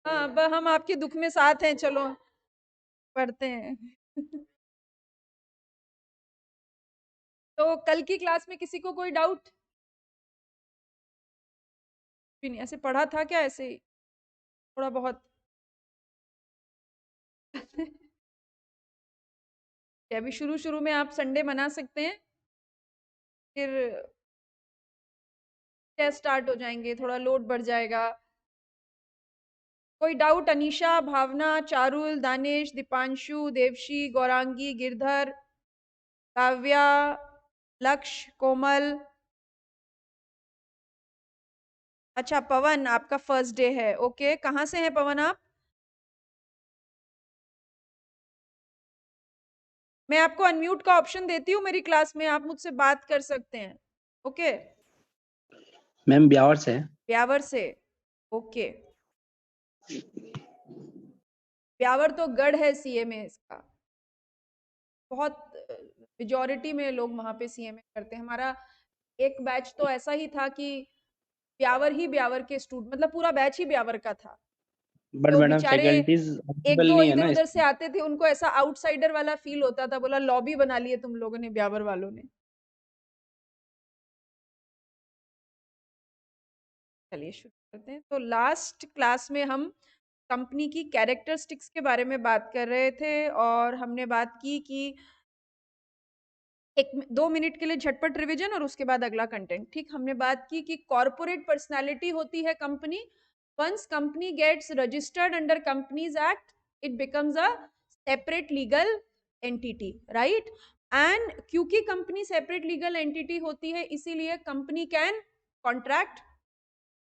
हाँ, हम आपके दुख में साथ हैं, चलो पढ़ते हैं। तो कल की क्लास में किसी को कोई डाउट भी नहीं? ऐसे पढ़ा था क्या, ऐसे ही थोड़ा बहुत? अभी शुरू शुरू में आप संडे मना सकते हैं, फिर टेस्ट स्टार्ट हो जाएंगे, थोड़ा लोड बढ़ जाएगा। कोई डाउट? अनीशा, भावना, चारुल, दानिश, दीपांशु, देवशी, गौरांगी, गिरधर, काव्या, लक्ष्य, कोमल। अच्छा पवन, आपका फर्स्ट डे है, ओके। कहाँ से हैं पवन आप? मैं आपको अनम्यूट का ऑप्शन देती हूँ मेरी क्लास में, आप मुझसे बात कर सकते हैं, ओके। मैम ब्यावर से है। ब्यावर से, ओके। ब्यावर तो गढ़ है सीए में इसका, बहुत मेजोरिटी में लोग वहां पे सीए में करते हैं। हमारा एक बैच तो ऐसा ही था कि ब्यावर ही ब्यावर के स्टूडेंट, मतलब पूरा बैच ही ब्यावर का था। बट तो मैडम बेचारे फैकल्टीज एक अवेलेबल दो नहीं है इधर ना उधर से इसमें। आते थे, उनको ऐसा आउटसाइडर वाला फील होता था, बोला लॉबी बना लिए तुम लोगों ने, ब्यावर वालों ने। चलिए शुरू करते हैं। तो लास्ट क्लास में हम कंपनी की कैरेक्टरिस्टिक्स के बारे में बात कर रहे थे, और हमने बात की कि एक 2 मिनट के लिए झटपट रिवीजन और उसके बाद अगला कंटेंट। ठीक, हमने बात की कि कॉर्पोरेट पर्सनालिटी होती है company. Once company gets registered under companies act, it becomes a separate legal entity, right. And क्योंकि कंपनी सेपरेट लीगल एंटिटी होती है, इसीलिए कंपनी कैन कॉन्ट्रैक्ट,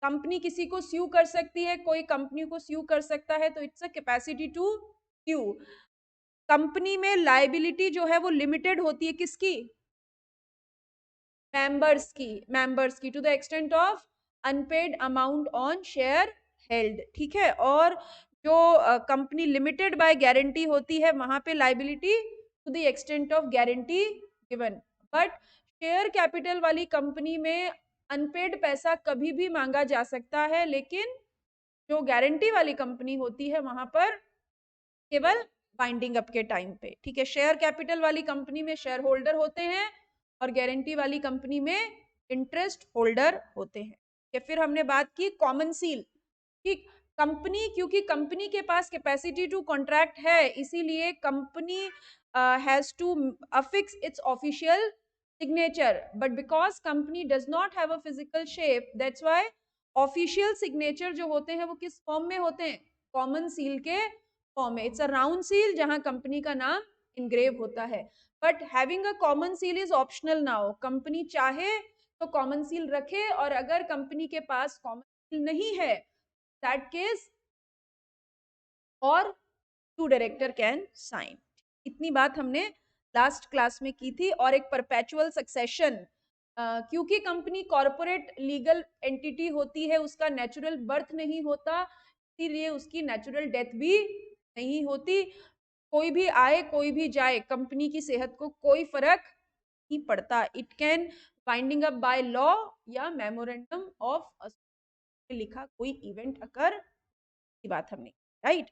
कंपनी किसी को स्यू कर सकती है, कोई कंपनी को स्यू कर सकता है, तो its a capacity to sue. Company में लाइबिलिटी जो है वो लिमिटेड होती है, किसकी? मेंबर्स की to the extent of unpaid amount on share held, ठीक है। और जो कंपनी लिमिटेड बाय गारंटी होती है, वहां पे liability to the extent of guarantee given. But share capital वाली कंपनी में अनपेड पैसा कभी भी मांगा जा सकता है, लेकिन जो गारंटी वाली कंपनी होती है वहां पर केवल बाइंडिंग अप के टाइम पे, ठीक है। शेयर कैपिटल वाली कंपनी में शेयर होल्डर होते हैं, और गारंटी वाली कंपनी में इंटरेस्ट होल्डर होते हैं, ठीक है। फिर हमने बात की कॉमन सील, ठीक। कंपनी, क्योंकि कंपनी के पास कैपेसिटी टू कॉन्ट्रैक्ट है, इसीलिए company has to affix its official signature, but because company does not have a physical shape, that's why official signature जो होते हैं वो किस फॉर्म में होते हैं? कॉमन सील के फॉर्म में। इट्स अ राउंड सील जहां कंपनी का नाम इनग्रेव होता है, but having a common seal is optional now. Company चाहे तो कॉमन सील रखे, और अगर कंपनी के पास कॉमन सील नहीं है, दैट केस और टू डायरेक्टर कैन साइन। इतनी बात हमने लास्ट क्लास में की थी। और एक परपेचुअल सक्सेशन, क्योंकि कंपनी कॉरपोरेट लीगल एंटिटी होती है, उसका नेचुरल बर्थ नहीं होता, इसीलिए उसकी नेचुरल डेथ भी नहीं होती। कोई भी आए कोई भी जाए, कंपनी की सेहत को कोई फर्क नहीं पड़ता। It can binding up by law या मेमोरेंडम ऑफ लिखा कोई इवेंट अकर की बात हमने, राइट।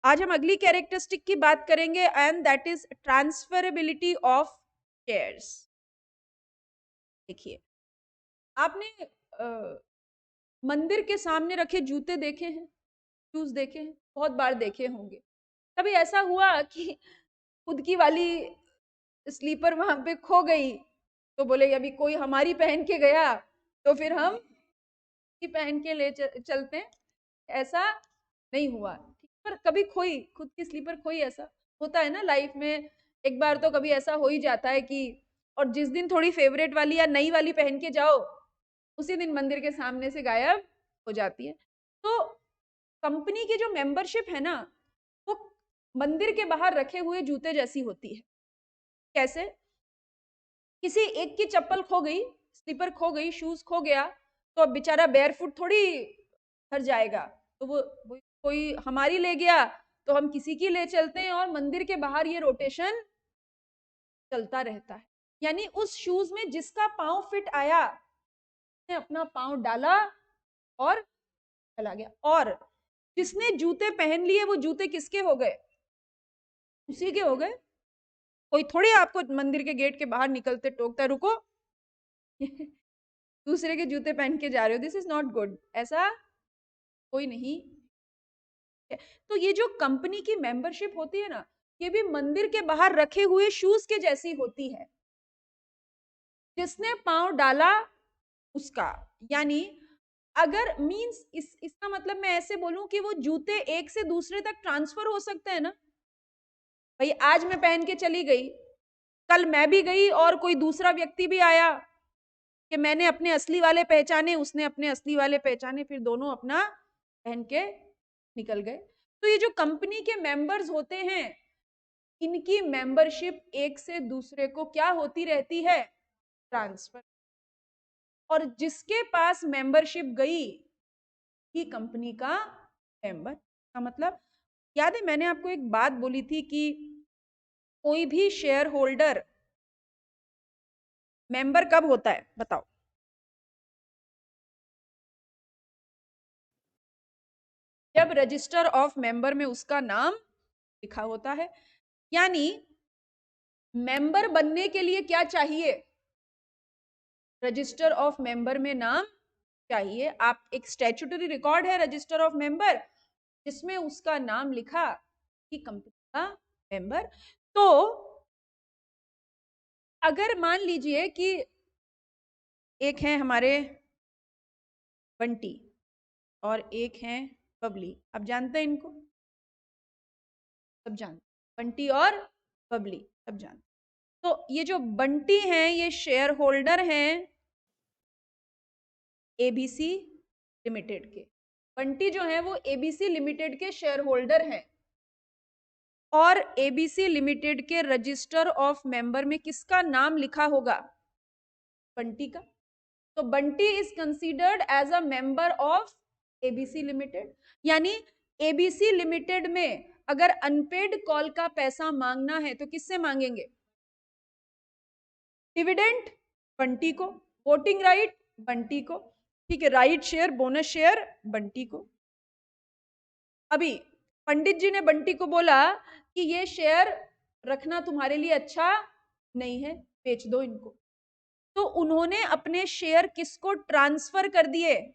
आज हम अगली कैरेक्टरिस्टिक की बात करेंगे, and that is transferability of shares. देखिए, आपने मंदिर के सामने रखे जूते देखे हैं, शूज देखे हैं, बहुत बार देखे होंगे। कभी ऐसा हुआ कि खुद की वाली स्लीपर वहां पे खो गई, तो बोले अभी कोई हमारी पहन के गया तो फिर हम की पहन के ले चलते हैं? ऐसा नहीं हुआ, ठीक। पर कभी खोई, खुद की स्लीपर खोई, ऐसा होता है ना लाइफ में। एक बार तो कभी ऐसा हो ही जाता है कि, और जिस दिन थोड़ी फेवरेट वाली या नई वाली पहन के जाओ, उसी दिन मंदिर के सामने से गायब हो जाती है। तो कंपनी की जो मेंबरशिप है ना, वो मंदिर के बाहर रखे हुए जूते जैसी होती है। कैसे? किसी एक की चप्पल खो गई, स्लीपर खो गई, शूज खो गया, तो अब बेचारा बेयरफुट थोड़ी घर जाएगा। तो वो कोई हमारी ले गया, तो हम किसी की ले चलते हैं, और मंदिर के बाहर ये रोटेशन चलता रहता है। यानी उस शूज में जिसका पांव फिट आया, उसने अपना पांव डाला और चला चला गया। और जिसने जूते पहन लिए वो जूते किसके हो गए? उसी के हो गए। कोई थोड़ी आपको मंदिर के गेट के बाहर निकलते टोकता, रुको दूसरे के जूते पहन के जा रहे हो, दिस इज नॉट गुड। ऐसा कोई नहीं। तो ये जो कंपनी की मेंबरशिप होती है ना, ये भी मंदिर के बाहर रखे हुए शूज के जैसी होती है। जिसने पांव डाला उसका, यानी अगर मींस इसका मतलब मैं ऐसे बोलूं कि वो जूते एक से दूसरे तक ट्रांसफर हो सकते हैं ना। भाई आज मैं पहन के चली गई, कल मैं भी गई और कोई दूसरा व्यक्ति भी आया कि मैंने अपने असली वाले पहचाने, उसने अपने असली वाले पहचाने, फिर दोनों अपना पहन के निकल गए। तो ये जो कंपनी के मेंबर्स होते हैं, इनकी मेंबरशिप एक से दूसरे को क्या होती रहती है? ट्रांसफर। और जिसके पास मेंबरशिप गई ही कंपनी का मेंबर का मतलब, याद है मैंने आपको एक बात बोली थी कि कोई भी शेयर होल्डर मेंबर कब होता है? बताओ। जब रजिस्टर ऑफ मेंबर में उसका नाम लिखा होता है। यानी मेंबर बनने के लिए क्या चाहिए? रजिस्टर ऑफ मेंबर में नाम चाहिए। आप एक स्टैट्यूटरी रिकॉर्ड है रजिस्टर ऑफ मेंबर, जिसमें उसका नाम लिखा कि कंपनी का मेंबर। तो अगर मान लीजिए कि एक है हमारे बंटी और एक है बबली, आप जानते हैं इनको? सब जानते, बंटी और बबली सब जानते। तो ये जो बंटी हैं ये शेयर होल्डर हैं एबीसी लिमिटेड के। बंटी जो है वो एबीसी लिमिटेड के शेयर होल्डर हैं। और एबीसी लिमिटेड के रजिस्टर ऑफ मेंबर में किसका नाम लिखा होगा? बंटी का। तो Bunty is considered as a member of ABC limited. यानी एबीसी लिमिटेड में अगर अनपेड कॉल का पैसा मांगना है तो किससे मांगेंगे? डिविडेंड बंटी को, वोटिंग राइट बंटी को, ठीक है, right share bonus share Bunty को। अभी पंडित जी ने बंटी को बोला कि ये शेयर रखना तुम्हारे लिए अच्छा नहीं है, बेच दो इनको। तो उन्होंने अपने शेयर किसको ट्रांसफर कर दिए?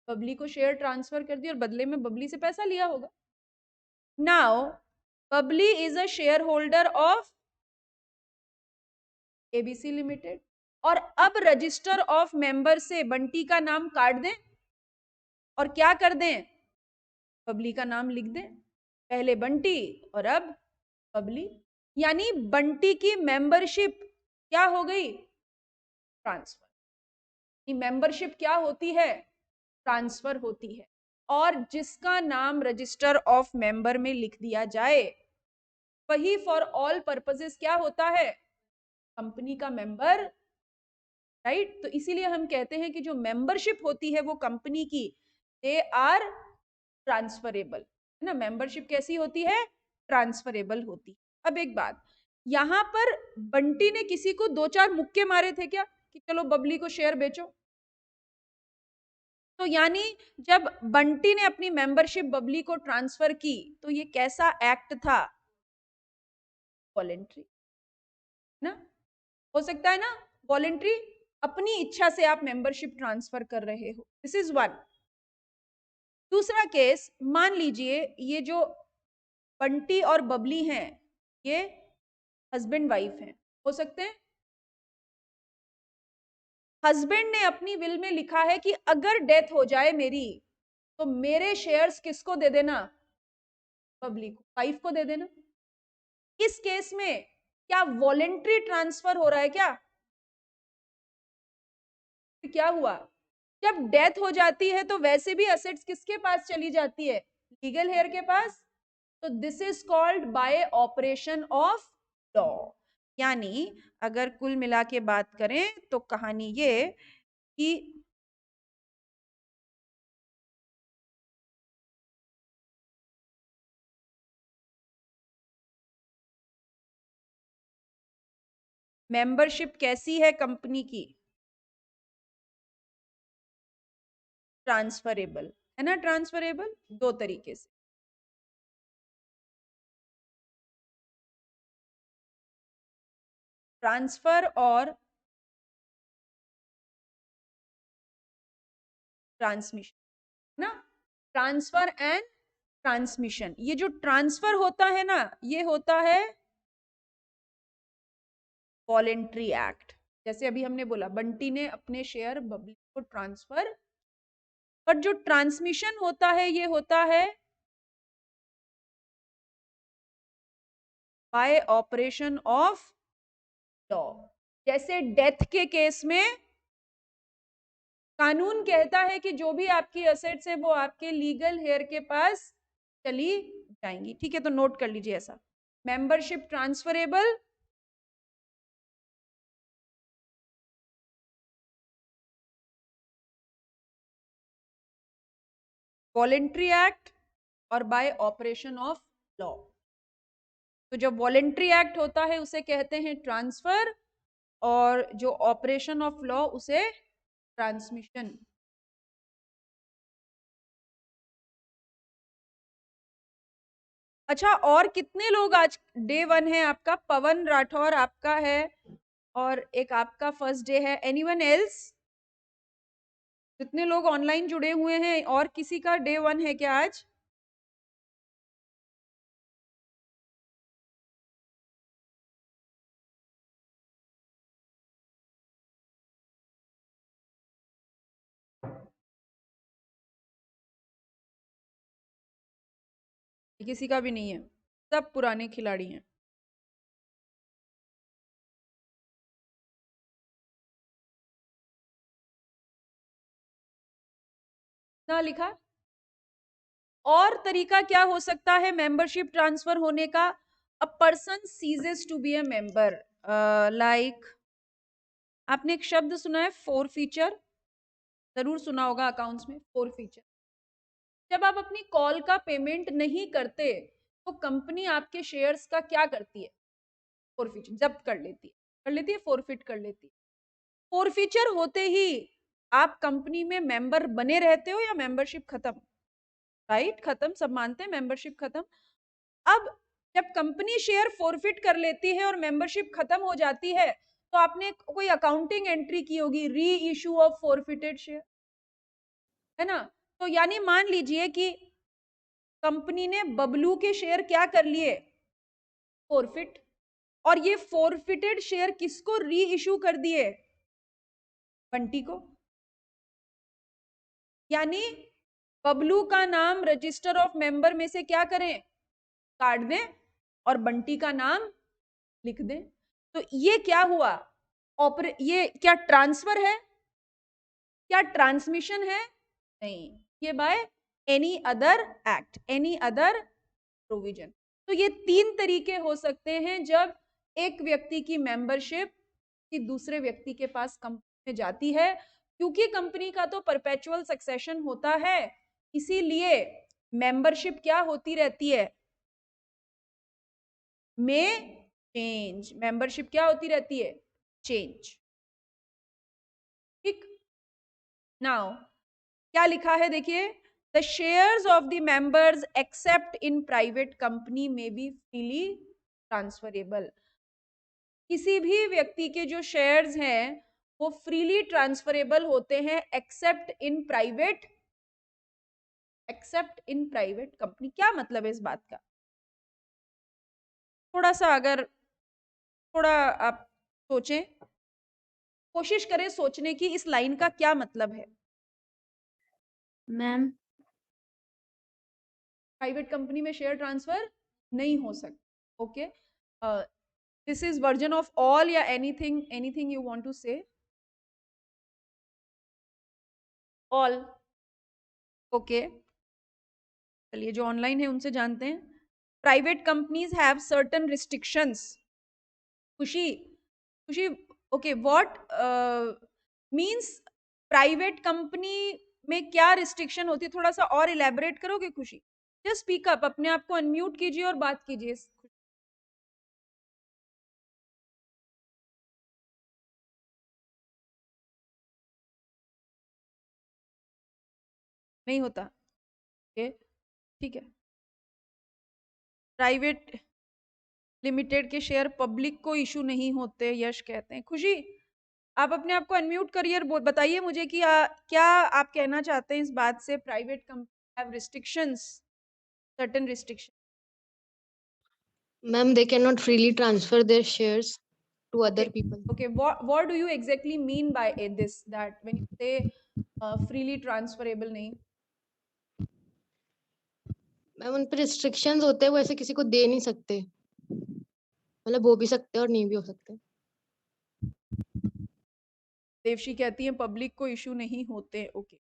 बबली को शेयर ट्रांसफर कर दिए और बदले में बबली से पैसा लिया होगा। Now Babli is a share holder of ABC limited. और अब रजिस्टर ऑफ मेंबर से बंटी का नाम काट दें और क्या कर दें? बबली का नाम लिख दें। पहले बंटी और अब बबली। यानी बंटी की मेंबरशिप क्या हो गई? ट्रांसफर। मेंबरशिप क्या होती है? ट्रांसफर होती है। और जिसका नाम रजिस्टर ऑफ मेंबर में लिख दिया जाए वही फॉर ऑल पर्पसेस क्या होता है? कंपनी का मेंबर, राइट। तो इसीलिए हम कहते हैं कि जो मेंबरशिप होती है वो कंपनी की, दे आर ट्रांसफरेबल, है ना। मेंबरशिप कैसी होती है? ट्रांसफरेबल होती। अब एक बात, यहां पर बंटी ने किसी को दो चार मुक्के मारे थे क्या कि चलो बबली को शेयर बेचो? तो यानी जब बंटी ने अपनी मेंबरशिप बबली को ट्रांसफर की तो ये कैसा एक्ट था? वॉलेंट्री ना। हो सकता है ना वॉलेंट्री, अपनी इच्छा से आप मेंबरशिप ट्रांसफर कर रहे हो। This is one. दूसरा केस, मान लीजिए ये जो बंटी और बबली हैं ये हस्बैंड वाइफ हैं, हो सकते हैं। हस्बैंड ने अपनी विल में लिखा है कि अगर डेथ हो जाए मेरी तो मेरे शेयर्स किसको दे देना? बबली को, वाइफ को दे देना। इस केस में क्या वॉलेंट्री ट्रांसफर हो रहा है क्या? क्या हुआ? जब डेथ हो जाती है तो वैसे भी असेट्स किसके पास चली जाती है? लीगल हेयर के पास। तो this is called by operation of law. यानी अगर कुल मिला के बात करें तो कहानी ये कि मेंबरशिप कैसी है कंपनी की? ट्रांसफरेबल, है ना, ट्रांसफरेबल दो तरीके से। ट्रांसफर और ट्रांसमिशन, ना, ट्रांसफर एंड ट्रांसमिशन। ये जो ट्रांसफर होता है ना, ये होता है वॉलेंट्री एक्ट। जैसे अभी हमने बोला बंटी ने अपने शेयर बबली को ट्रांसफर, पर जो ट्रांसमिशन होता है ये होता है बाय ऑपरेशन ऑफ लॉ। जैसे डेथ के केस में कानून कहता है कि जो भी आपकी असेट्स है वो आपके लीगल हेयर के पास चली जाएंगी, ठीक है, तो नोट कर लीजिए ऐसा। मेंबरशिप ट्रांसफरेबल, वॉलेंट्री एक्ट और बाय ऑपरेशन ऑफ लॉ। तो जब वॉलेंट्री एक्ट होता है उसे कहते हैं ट्रांसफर, और जो ऑपरेशन ऑफ लॉ उसे ट्रांसमिशन। अच्छा, और कितने लोग आज डे 1 है आपका? पवन राठौर आपका है, और एक आपका फर्स्ट डे है। Anyone else? जितने लोग ऑनलाइन जुड़े हुए हैं, और किसी का डे 1 है क्या आज? किसी का भी नहीं है, सब पुराने खिलाड़ी हैं। ना लिखा। और तरीका क्या हो सकता है मेंबरशिप ट्रांसफर होने का? A person ceases to be a member, like आपने एक शब्द सुना है फोर फीचर, जरूर सुना होगा अकाउंट्स में, फोर फीचर। जब आप अपनी कॉल का पेमेंट नहीं करते तो कंपनी आपके शेयर्स का क्या करती है? फोरफीचर जब्त कर लेती है, फोरफिट कर लेती है। फोरफीचर होते ही आप कंपनी में मेंबर बने रहते हो या मेंबरशिप खत्म? राइट, खत्म, सब मानते हैं मेंबरशिप खत्म। अब जब कंपनी शेयर फोरफिट कर लेती है और मेंबरशिप खत्म हो जाती है, तो आपने कोई अकाउंटिंग एंट्री की होगी, री इशू ऑफ फोरफिटेड शेयर, है ना। तो यानी मान लीजिए कि कंपनी ने बबलू के शेयर क्या कर लिए? फोरफिट। और ये फोरफिटेड शेयर किसको री इशू कर दिए? बंटी को। यानी बबलू का नाम रजिस्टर ऑफ मेंबर में से क्या करें? काट दें, और बंटी का नाम लिख दें। तो ये क्या हुआ? ये क्या ट्रांसफर है? क्या ट्रांसमिशन है? नहीं, ये by any other act, any other provision. तो ये तीन तरीके हो सकते हैं जब एक व्यक्ति की मेंबरशिप की दूसरे व्यक्ति के पास कंपनी में जाती है। क्योंकि कंपनी का तो परपेचुअल सक्सेशन होता है, इसीलिए मेंबरशिप क्या होती रहती है? में चेंज। मेंबरशिप क्या होती रहती है? चेंज। ठीक। नाउ क्या लिखा है देखिए, the shares of the members accept in private company में बी फ्रीली ट्रांसफरेबल। किसी भी व्यक्ति के जो शेयर्स हैं वो फ्रीली ट्रांसफरेबल होते हैं एक्सेप्ट इन प्राइवेट कंपनी। क्या मतलब है इस बात का? थोड़ा सा अगर थोड़ा आप सोचें, कोशिश करें सोचने की इस लाइन का क्या मतलब है। मैम प्राइवेट कंपनी में शेयर ट्रांसफर नहीं हो सकता। Okay, this is version of all या एनीथिंग यू वांट टू से? ऑल। ओके, चलिए जो ऑनलाइन है उनसे जानते हैं। Private companies have certain restrictions. खुशी, खुशी, okay, what means private company में क्या रिस्ट्रिक्शन होती है? थोड़ा सा और इलेबोरेट करोगे खुशी? जस्ट स्पीक अप, अपने आप को अनम्यूट कीजिए और बात कीजिए। नहीं होता। ओके, ठीक है। प्राइवेट लिमिटेड के शेयर पब्लिक को इशू नहीं होते, यश कहते हैं। खुशी, आप अपने आप को अनम्यूट करिए और बताइए मुझे कि क्या आप कहना चाहते हैं इस बात से, private company have restrictions, certain restriction. Ma'am, they cannot freely transfer their shares to other people. Okay, what do you exactly mean by this, that when you say freely transferable नहीं? मैम उन पे restrictions होते हैं, वो ऐसे किसी को दे नहीं सकते, मतलब हो भी सकते हैं और नहीं भी हो सकते। देवशी कहती है पब्लिक को इशू नहीं होते। ओके,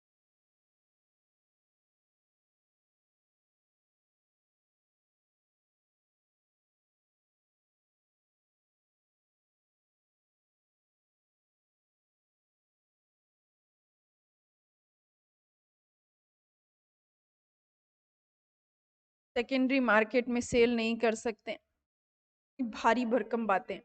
सेकेंडरी मार्केट में सेल नहीं कर सकते, भारी भरकम बातें।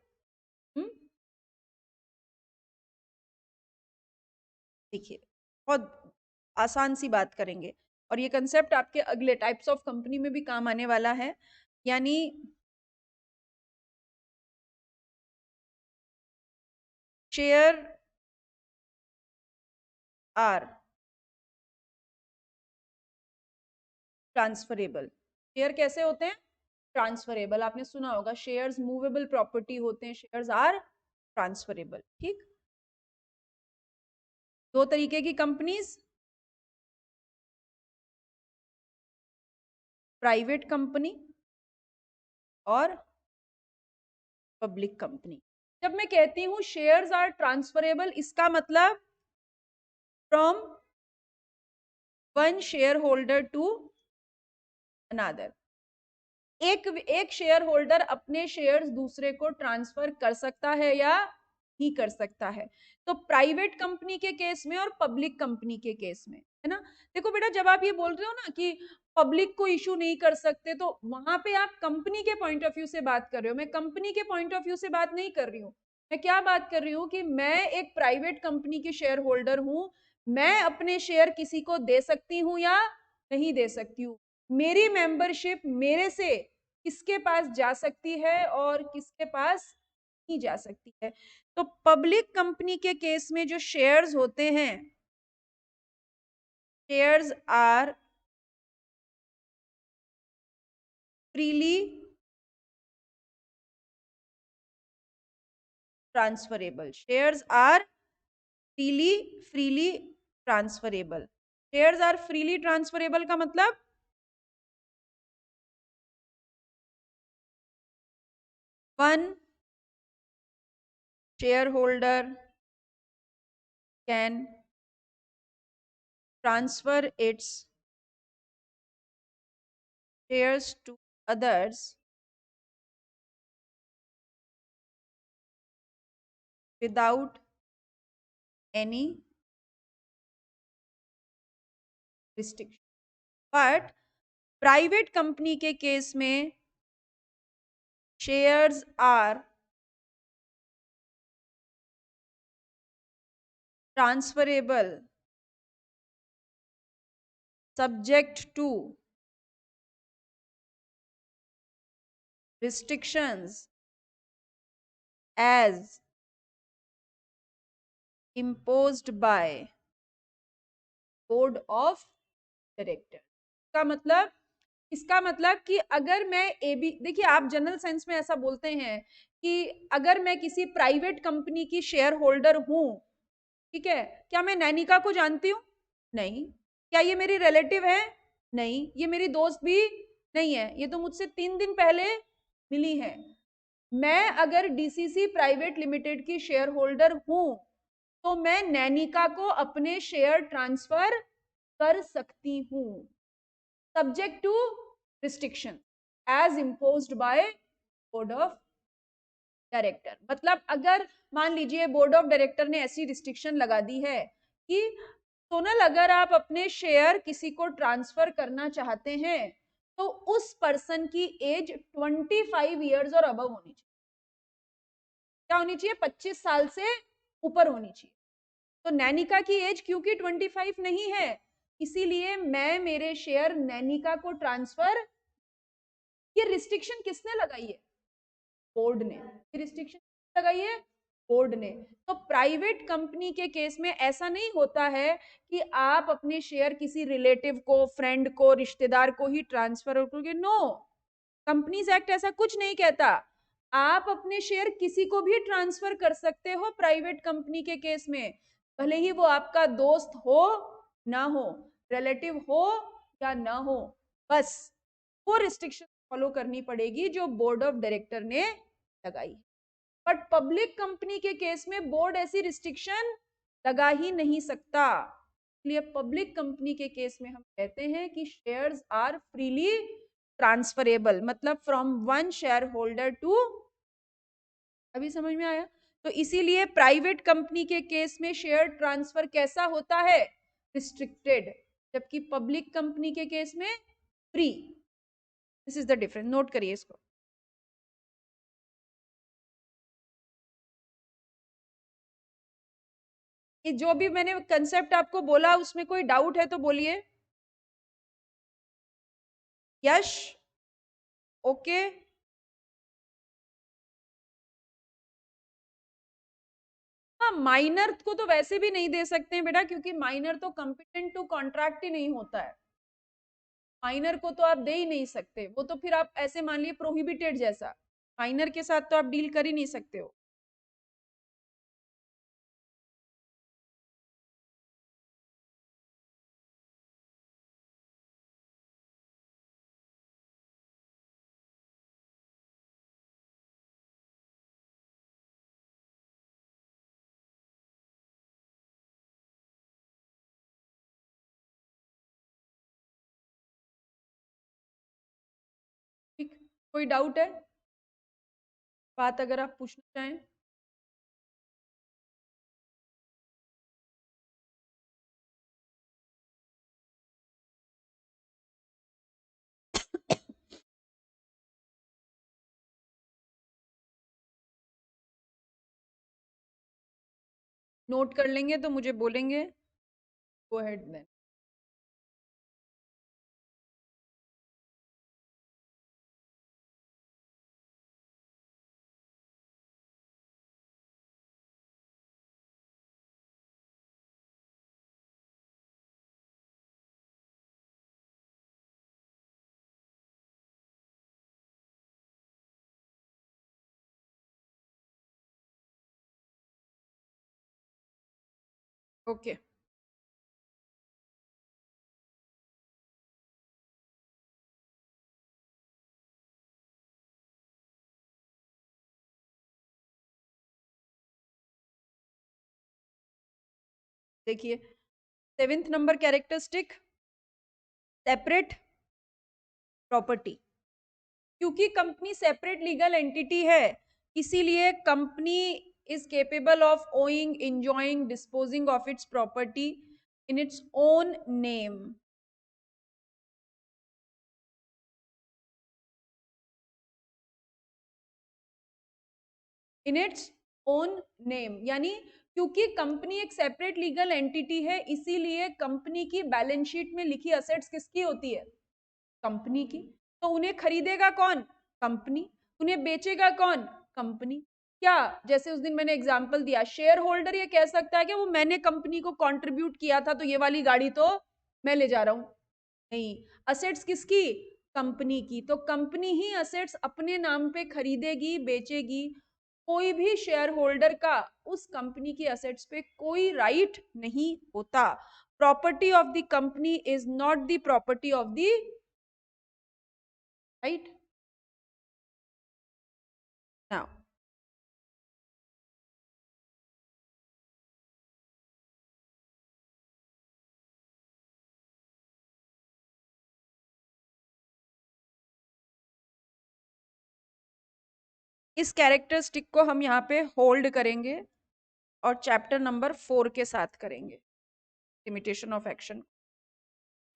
देखिए, बहुत आसान सी बात करेंगे और ये कंसेप्ट आपके अगले टाइप्स ऑफ कंपनी में भी काम आने वाला है। यानी शेयर आर ट्रांसफरेबल। शेयर कैसे होते हैं? ट्रांसफरेबल। आपने सुना होगा शेयर्स मूवेबल प्रॉपर्टी होते हैं, शेयर्स आर ट्रांसफरेबल। ठीक, दो तरीके की कंपनीज, प्राइवेट कंपनी और पब्लिक कंपनी। जब मैं कहती हूं शेयर्स आर ट्रांसफरेबल, इसका मतलब from one share holder to another. एक शेयर होल्डर अपने शेयर्स दूसरे को ट्रांसफर कर सकता है या नहीं कर सकता है। तो प्राइवेट कंपनी के केस में और पब्लिक कंपनी के केस में, है ना। देखो बेटा, जब आप ये बोल रहे हो ना कि पब्लिक को इशू नहीं कर सकते, तो वहां पे आप कंपनी के पॉइंट ऑफ व्यू से बात कर रहे हो। मैं कंपनी के पॉइंट ऑफ व्यू से बात नहीं कर रही हूँ। मैं क्या बात कर रही हूँ कि मैं एक प्राइवेट कंपनी की शेयर होल्डर हूँ, मैं अपने शेयर किसी को दे सकती हूँ या नहीं दे सकती हूँ। मेरी मेंबरशिप मेरे से किसके पास जा सकती है और किसके पास नहीं जा सकती है। तो पब्लिक कंपनी के केस में जो शेयर्स होते हैं, shares are freely transferable. Shares are freely transferable. Shares are freely transferable का मतलब one share holder can transfer its shares to others without any restriction। But private company के case में shares are transferable subject to restrictions as imposed by board of directors। इसका मतलब कि अगर मैं AB, देखिए आप जनरल साइंस में ऐसा बोलते हैं कि अगर मैं किसी प्राइवेट कंपनी की शेयर होल्डर हूं, ठीक है, क्या मैं नैनिका को जानती हूँ? नहीं। क्या ये मेरी रिलेटिव है? नहीं। ये मेरी दोस्त भी नहीं है, ये तो मुझसे 3 दिन पहले मिली है। मैं अगर डीसीसी प्राइवेट लिमिटेड की शेयर होल्डर हूं, तो मैं नैनिका को अपने शेयर ट्रांसफर कर सकती हूँ, subject to restriction as imposed by board of director. मतलब अगर मान लीजिए बोर्ड ऑफ डायरेक्टर ने ऐसी रिस्ट्रिक्शन लगा दी है कि सोनल, अगर आप अपने शेयर किसी को ट्रांसफर करना चाहते हैं तो उस पर्सन की एज 25 इयर्स और अबव होनी चाहिए। क्या होनी चाहिए? 25 साल से ऊपर होनी चाहिए। तो नैनिका की एज क्योंकि 25 नहीं है, इसीलिए मैं मेरे शेयर नैनिका को ट्रांसफर, ये रिस्ट्रिक्शन किसने लगाई है? बोर्ड ने। ये रिस्ट्रिक्शन लगाई है बोर्ड ने। तो प्राइवेट कंपनी के केस में ऐसा नहीं होता है कि आप अपने शेयर किसी रिलेटिव को, फ्रेंड को, रिश्तेदार को ही ट्रांसफर करोगे। नो, कंपनीज एक्ट ऐसा कुछ नहीं कहता। आप अपने शेयर किसी को भी ट्रांसफर कर सकते हो प्राइवेट कंपनी के केस में, भले ही वो आपका दोस्त हो ना हो, रिलेटिव हो या ना हो, बस वो रिस्ट्रिक्शन फॉलो करनी पड़ेगी जो बोर्ड ऑफ डायरेक्टर ने लगाई। बट पब्लिक कंपनी के केस में बोर्ड ऐसी रिस्ट्रिक्शन लगा ही नहीं सकता। इसलिए पब्लिक कंपनी के केस में हम कहते हैं कि शेयर्स आर फ्रीली ट्रांसफरेबल, मतलब from one share holder to, अभी समझ में आया? तो इसीलिए प्राइवेट कंपनी के केस में शेयर ट्रांसफर कैसा होता है? रिस्ट्रिक्टेड, जबकि पब्लिक कंपनी के केस में फ्री। This is the difference, note करिए इसको। ये जो भी मैंने कंसेप्ट आपको बोला उसमें कोई डाउट है तो बोलिए। यश, ओके, हाँ माइनर को तो वैसे भी नहीं दे सकते हैं बेटा, क्योंकि माइनर तो कंपिटेंट टू कॉन्ट्रैक्ट ही नहीं होता है। माइनर को तो आप दे ही नहीं सकते, वो तो फिर आप ऐसे मान लिए प्रोहिबिटेड जैसा, माइनर के साथ तो आप डील कर ही नहीं सकते हो। ठीक, कोई डाउट है, बात अगर आप पूछना चाहें? नोट कर लेंगे तो मुझे बोलेंगे, गो अहेड देन। ओके, देखिए 7th number characteristic, separate property. क्योंकि कंपनी सेपरेट लीगल एंटिटी है, इसीलिए company is capable of owing, enjoying, disposing of its property in its own name. In its own name, यानी क्योंकि company एक separate legal entity है, इसीलिए company की balance sheet में लिखी असेट्स किसकी होती है? कंपनी की। तो उन्हें खरीदेगा कौन? कंपनी। उन्हें बेचेगा कौन? कंपनी। क्या, जैसे उस दिन मैंने एग्जांपल दिया, शेयर होल्डर ये कह सकता है कि वो मैंने कंपनी को कंट्रीब्यूट किया था तो ये वाली गाड़ी तो मैं ले जा रहा हूं। नहीं, असेट्स किसकी? कंपनी की। तो कंपनी ही असेट्स अपने नाम पे खरीदेगी, बेचेगी। कोई भी शेयर होल्डर का उस कंपनी की असेट्स पे कोई राइट नहीं होता। Property of the company is not the property of the, right? Now इस कैरेक्टरिस्टिक को हम यहाँ पे होल्ड करेंगे और चैप्टर नंबर 4 के साथ करेंगे, limitation of action.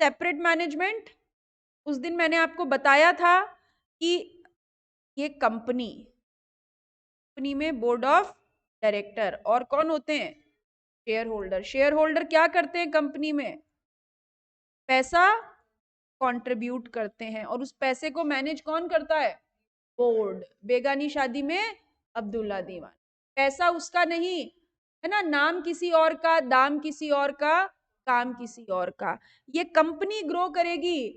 Separate management, उस दिन मैंने आपको बताया था कि ये कंपनी में बोर्ड ऑफ डायरेक्टर और कौन होते हैं? Share holder. शेयर होल्डर क्या करते हैं कंपनी में? पैसा कंट्रीब्यूट करते हैं और उस पैसे को मैनेज कौन करता है? बोर्ड। बेगानी शादी में अब्दुल्ला दीवान, पैसा उसका नहीं है ना, नाम किसी और का, दाम किसी और का, काम किसी और का। ये कंपनी ग्रो करेगी,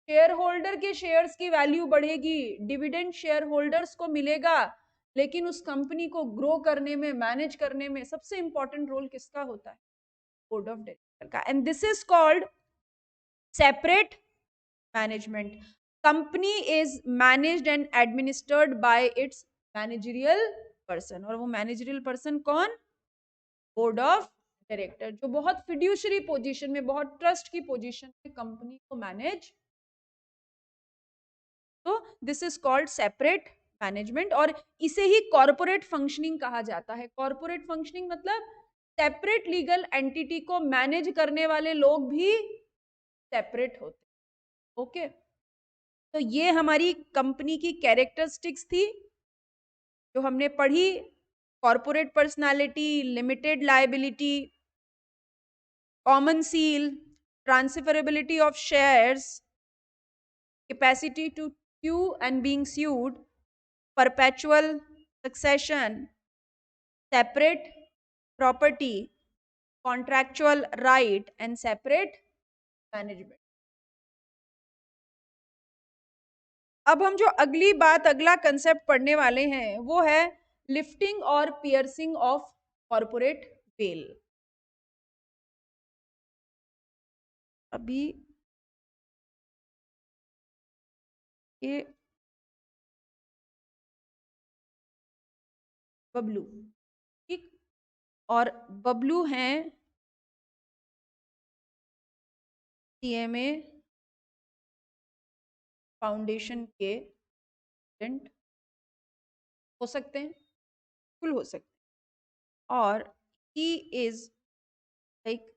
शेयर होल्डर के शेयर्स की वैल्यू बढ़ेगी, डिविडेंड शेयर होल्डर्स को मिलेगा, लेकिन उस कंपनी को ग्रो करने में, मैनेज करने में सबसे इंपॉर्टेंट रोल किसका होता है? बोर्ड ऑफ डायरेक्टर का। And this is called separate management. Company is managed and administered by it's managerial person, और वो मैनेजरियल पर्सन कौन? बोर्ड ऑफ डायरेक्टर, जो बहुत फिड्यूशरी पोजीशन में, बहुत ट्रस्ट की पोजीशन में कंपनी को मैनेज। तो this is called separate management, और इसे ही कॉर्पोरेट फंक्शनिंग कहा जाता है। कॉर्पोरेट फंक्शनिंग मतलब सेपरेट लीगल एंटिटी को मैनेज करने वाले लोग भी सेपरेट होते हैं। ओके, तो ये हमारी कंपनी की कैरेक्टरिस्टिक्स थी जो हमने पढ़ी। Corporate personality, limited liability, common seal, transferability of shares, capacity to sue and being sued, perpetual succession, separate property, contractual right and separate management। अब हम जो अगली बात, अगला कंसेप्ट पढ़ने वाले हैं वो है लिफ्टिंग और पियर्सिंग ऑफ कॉर्पोरेट वेल। अभी ये बबलू, ठीक, और बबलू हैं सीएमए फाउंडेशन के स्टूडेंट, हो सकते हैं, बिल्कुल हो सकते हैं, और ही इज लाइक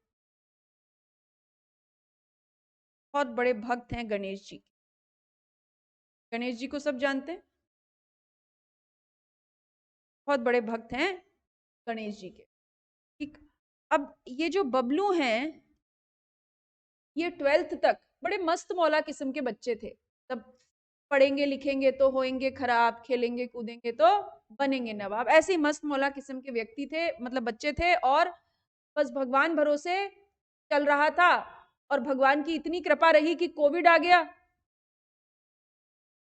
बहुत बड़े भक्त हैं गणेश जी। गणेश जी को सब जानते हैं, बहुत बड़े भक्त हैं गणेश जी के, ठीक। अब ये जो बबलू हैं, ये 12th तक बड़े मस्त मौला किस्म के बच्चे थे। तब पढ़ेंगे लिखेंगे तो होएंगे खराब, खेलेंगे कूदेंगे तो बनेंगे नवाब, ऐसे ही मस्त मौला किस्म के व्यक्ति थे, मतलब बच्चे थे, और बस भगवान भरोसे चल रहा था। और भगवान की इतनी कृपा रही कि कोविड आ गया,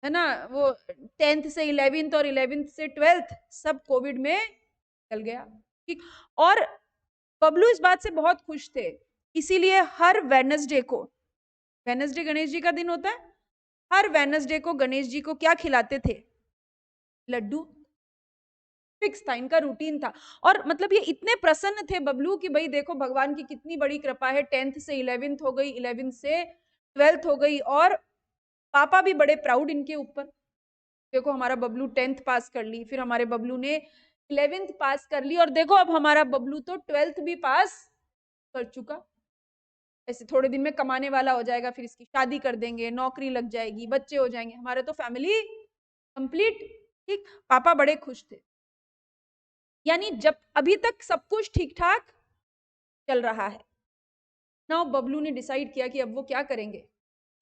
है ना, वो 10th से 11th और 11th से 12th सब कोविड में चल गया, ठीक। और बबलू इस बात से बहुत खुश थे, इसीलिए हर वेडनेसडे को, वेडनेसडे गणेश जी का दिन होता है, हर वेडनेसडे को गणेश जी को क्या खिलाते थे? लड्डू। फिक्स था, इनका रूटीन था। और मतलब ये इतने प्रसन्न थे बबलू कि भाई देखो भगवान की कितनी बड़ी कृपा है, 10th से 11th हो गई, 11th से 12th हो गई, और पापा भी बड़े प्राउड इनके ऊपर, देखो हमारा बबलू 10th पास कर ली, फिर हमारे बबलू ने 11th पास कर ली, और देखो अब हमारा बबलू तो 12th भी पास कर चुका, ऐसे थोड़े दिन में कमाने वाला हो जाएगा, फिर इसकी शादी कर देंगे, नौकरी लग जाएगी, बच्चे हो जाएंगे, हमारे तो फैमिली कंप्लीट, ठीक। पापा बड़े खुश थे, यानी जब अभी तक सब कुछ ठीक ठाक चल रहा है। नाउ बबलू ने डिसाइड किया कि अब वो क्या करेंगे,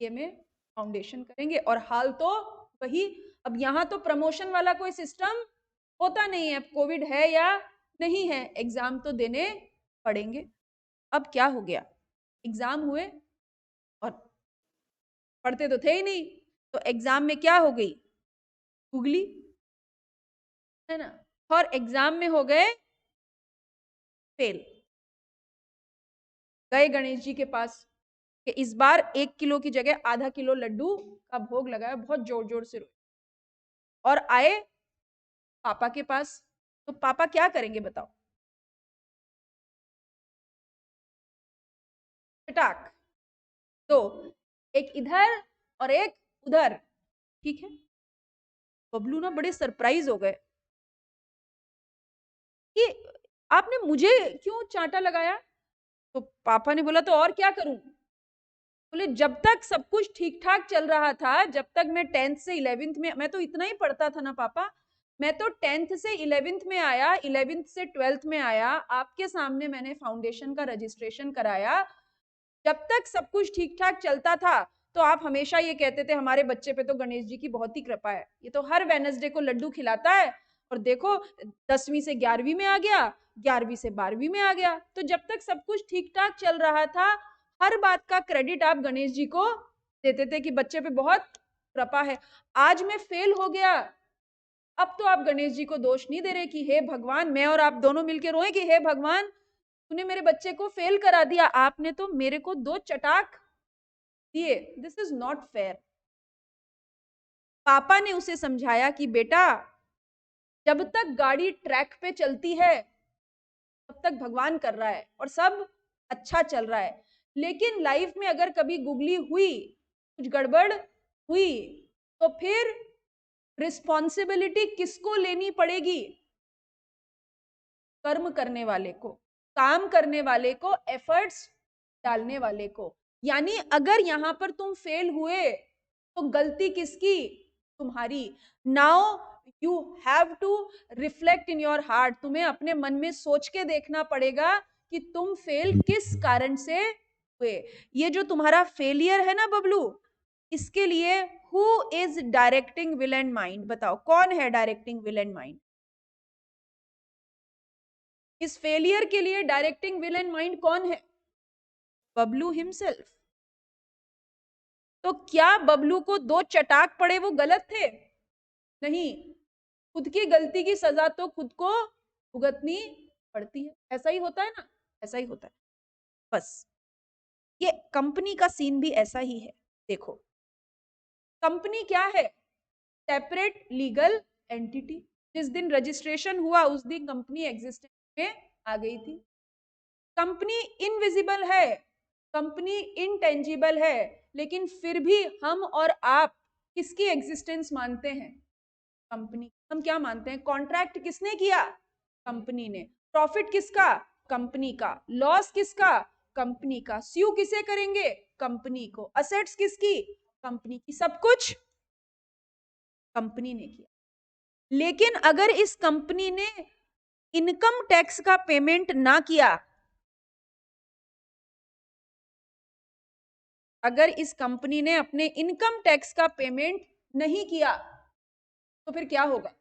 ये में फाउंडेशन करेंगे, और हाल तो वही, अब यहाँ तो प्रमोशन वाला कोई सिस्टम होता नहीं है, कोविड है या नहीं है, एग्जाम तो देने पड़ेंगे। अब क्या हो गया, एग्जाम हुए और पढ़ते तो थे ही नहीं, तो एग्जाम में क्या हो गई, गुगली, है ना, और एग्जाम में हो गए फेल। गए गणेश जी के पास कि इस बार 1 किलो की जगह आधा किलो लड्डू का भोग लगाया, बहुत जोर जोर से रोए, और आए पापा के पास। तो पापा क्या करेंगे बताओ, चटाक, दो, एक इधर और एक उधर, ठीक है। बबलू ना बड़े सरप्राइज हो गए कि आपने मुझे क्यों चांटा लगाया। तो पापा ने बोला तो और क्या करूं, बोले जब तक सब कुछ ठीक ठाक चल रहा था, जब तक मैं 10th से 11th में, मैं तो इतना ही पढ़ता था ना पापा, मैं तो 10th से 11th में आया, 11th से 12th में आया, आपके सामने मैंने फाउंडेशन का रजिस्ट्रेशन कराया, जब तक सब कुछ ठीक ठाक चलता था तो आप हमेशा ये कहते थे हमारे बच्चे पे तो गणेश जी की बहुत ही कृपा है, ये तो हर वेडनेसडे को लड्डू खिलाता है और देखो 10वीं से 11वीं में आ गया, 11वीं से 12वीं में आ गया। तो जब तक सब कुछ ठीक ठाक चल रहा था हर बात का क्रेडिट आप गणेश जी को देते थे कि बच्चे पे बहुत कृपा है। आज मैं फेल हो गया, अब तो आप गणेश जी को दोष नहीं दे रहे कि हे भगवान, मैं और आप दोनों मिलकर रोए कि हे भगवान तूने मेरे बच्चे को फेल करा दिया, आपने तो मेरे को 2 चटाक दिए, दिस इज नॉट फेयर। पापा ने उसे समझाया कि बेटा जब तक गाड़ी ट्रैक पे चलती है तब तक भगवान कर रहा है और सब अच्छा चल रहा है, लेकिन लाइफ में अगर कभी गुगली हुई, कुछ गड़बड़ हुई तो फिर रिस्पॉन्सिबिलिटी किसको लेनी पड़ेगी? कर्म करने वाले को, काम करने वाले को, एफर्ट्स डालने वाले को। यानी अगर यहां पर तुम फेल हुए तो गलती किसकी? तुम्हारी। Now you have to reflect in your heart, तुम्हें अपने मन में सोच के देखना पड़ेगा कि तुम फेल किस कारण से हुए। ये जो तुम्हारा फेलियर है ना बबलू, इसके लिए who is directing will and mind? बताओ कौन है डायरेक्टिंग विल एंड माइंड? इस फेलियर के लिए डायरेक्टिंग विल एंड माइंड कौन है? बबलू हिमसेल्फ। तो क्या बबलू को 2 चटाक पड़े वो गलत थे? नहीं, खुद की गलती की सजा तो खुद को भुगतनी पड़ती है। ऐसा ही होता है ना, ऐसा ही होता है। बस ये कंपनी का सीन भी ऐसा ही है। देखो कंपनी क्या है? Separate legal entity. जिस दिन रजिस्ट्रेशन हुआ उस दिन कंपनी एग्जिस्टेंस में आ गई थी। कंपनी इनविजिबल है, कंपनी इनटेंजिबल है, लेकिन फिर भी हम और आप किसकी एग्जिस्टेंस मानते हैं? कंपनी। हम क्या मानते हैं? कॉन्ट्रैक्ट किसने किया? कंपनी ने। प्रॉफिट किसका? कंपनी का। लॉस किसका? कंपनी का। स्यू किसे करेंगे? कंपनी को। असेट्स किसकी? कंपनी की। सब कुछ कंपनी ने किया। लेकिन अगर इस कंपनी ने इनकम टैक्स का पेमेंट ना किया, अगर इस कंपनी ने अपने इनकम टैक्स का पेमेंट नहीं किया तो फिर क्या होगा?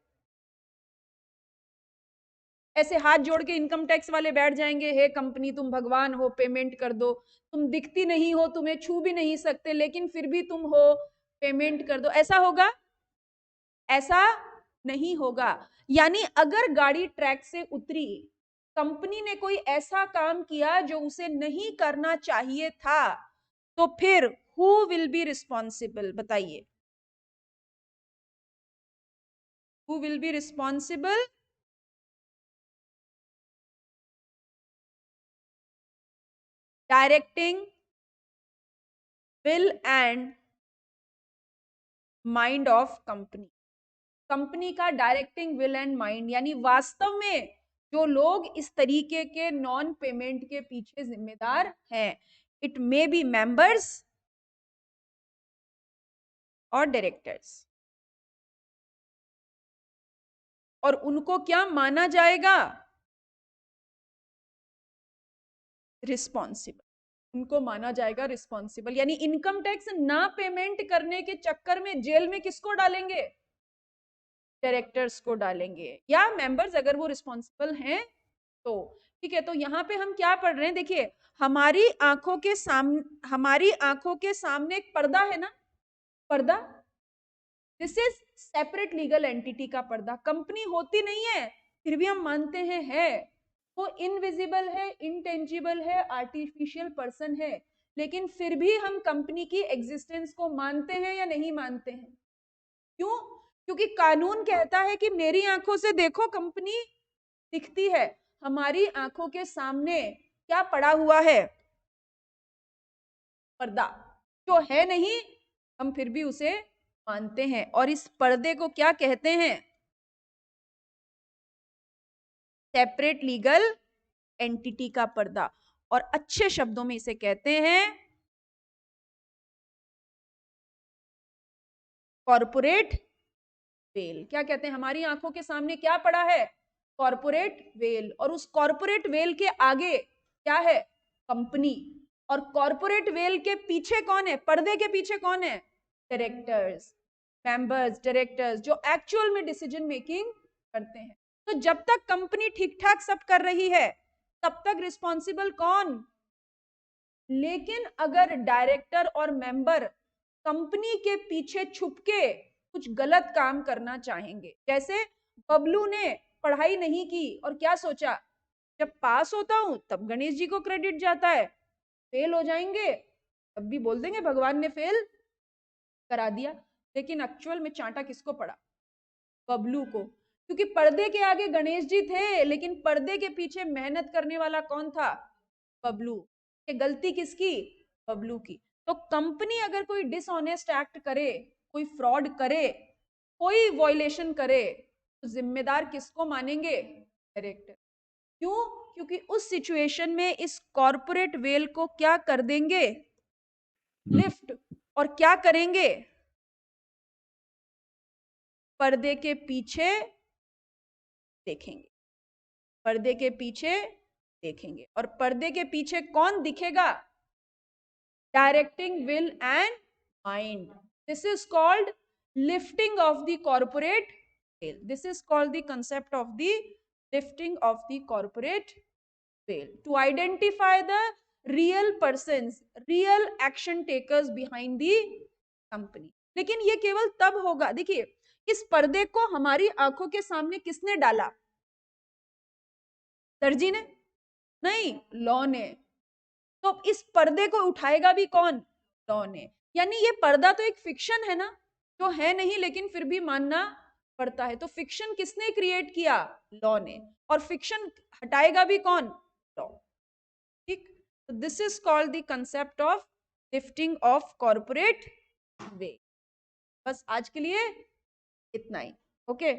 ऐसे हाथ जोड़ के इनकम टैक्स वाले बैठ जाएंगे, हे कंपनी तुम भगवान हो, पेमेंट कर दो, तुम दिखती नहीं हो, तुम्हें छू भी नहीं सकते, लेकिन फिर भी तुम हो, पेमेंट कर दो। ऐसा होगा? ऐसा नहीं होगा। यानी अगर गाड़ी ट्रैक से उतरी, कंपनी ने कोई ऐसा काम किया जो उसे नहीं करना चाहिए था, तो फिर हु विल बी रिस्पॉन्सिबल? बताइए, who will be responsible? Directing will and mind of company. Company का डायरेक्टिंग विल एंड माइंड, यानी वास्तव में जो लोग इस तरीके के नॉन पेमेंट के पीछे जिम्मेदार हैं, इट मे बी मेंबर्स और डायरेक्टर्स। और उनको क्या माना जाएगा? रिस्पॉन्सिबल। उनको माना जाएगा रिस्पॉन्सिबल। यानी इनकम टैक्स ना पेमेंट करने के चक्कर में जेल में किसको डालेंगे? डायरेक्टर्स को डालेंगे, या मेंबर्स अगर वो रिस्पॉन्सिबल हैं तो। ठीक है, तो यहाँ पे हम क्या पढ़ रहे हैं? देखिए हमारी आंखों के सामने एक पर्दा है ना, पर्दा। This is separate legal entity का पर्दा। कंपनी होती नहीं है फिर भी हम मानते हैं है। वो इनविजिबल है, इंटेंजिबल है, आर्टिफिशियल पर्सन है, लेकिन फिर भी हम कंपनी की एग्जिस्टेंस को मानते हैं या नहीं मानते हैं? क्यों? क्योंकि कानून कहता है कि मेरी आंखों से देखो कंपनी दिखती है, हमारी आंखों के सामने क्या पड़ा हुआ है? पर्दा। जो है नहीं हम फिर भी उसे मानते हैं, और इस पर्दे को क्या कहते हैं? सेपरेट लीगल एंटिटी का पर्दा। और अच्छे शब्दों में इसे कहते हैं कॉर्पोरेट वेल। क्या कहते हैं? हमारी आंखों के सामने क्या पड़ा है? Corporate veil. और उस कॉर्पोरेट वेल के आगे क्या है? कंपनी। और कॉर्पोरेट वेल के पीछे कौन है, पर्दे के पीछे कौन है, डायरेक्टर्स, मेंबर्स, डायरेक्टर्स, जो एक्चुअल में डिसीजन मेकिंग करते हैं। तो जब तक कंपनी ठीक ठाक सब कर रही है तब तक रिस्पॉन्सिबल कौन, लेकिन अगर डायरेक्टर और मेंबर कंपनी के पीछे छुपके कुछ गलत काम करना चाहेंगे, जैसे बबलू ने पढ़ाई नहीं की और क्या सोचा, जब पास होता हूं तब गणेश जी को क्रेडिट जाता है, फेल हो जाएंगे तब भी बोल देंगे भगवान ने फेल करा दिया, लेकिन एक्चुअल में चांटा किसको पड़ा, बबलू को, क्योंकि पर्दे के आगे गणेश जी थे लेकिन पर्दे के पीछे मेहनत करने वाला कौन था, बबलू। ये गलती किसकी, बबलू की। तो कंपनी अगर कोई डिसऑनेस्ट एक्ट करे, कोई फ्रॉड करे, कोई वॉयलेशन करे, तो जिम्मेदार किसको मानेंगे, डायरेक्टर। क्यों, क्योंकि उस सिचुएशन में इस कॉर्पोरेट वेल को क्या कर देंगे, लिफ्ट, और क्या करेंगे, पर्दे के पीछे देखेंगे, पर्दे के पीछे देखेंगे, और पर्दे के पीछे कौन दिखेगा, directing will and mind. This is called lifting of the corporate veil, this is called the concept of the lifting of the corporate veil, to identify the real persons, real action takers behind the company. लेकिन ये केवल तब होगा, देखिए इस पर्दे को हमारी आंखों के सामने किसने डाला, दर्जी ने नहीं, लॉ ने। तो इस पर्दे को उठाएगा भी कौन, लॉ ने। यानी ये पर्दा तो एक फिक्शन है ना, जो है नहीं लेकिन फिर भी मानना पड़ता है। तो फिक्शन किसने क्रिएट किया, लॉ ने, और फिक्शन हटाएगा भी कौन, लॉ। ठीक, तो this is called the concept of lifting of corporate veil. बस आज के लिए इतना ही, ओके।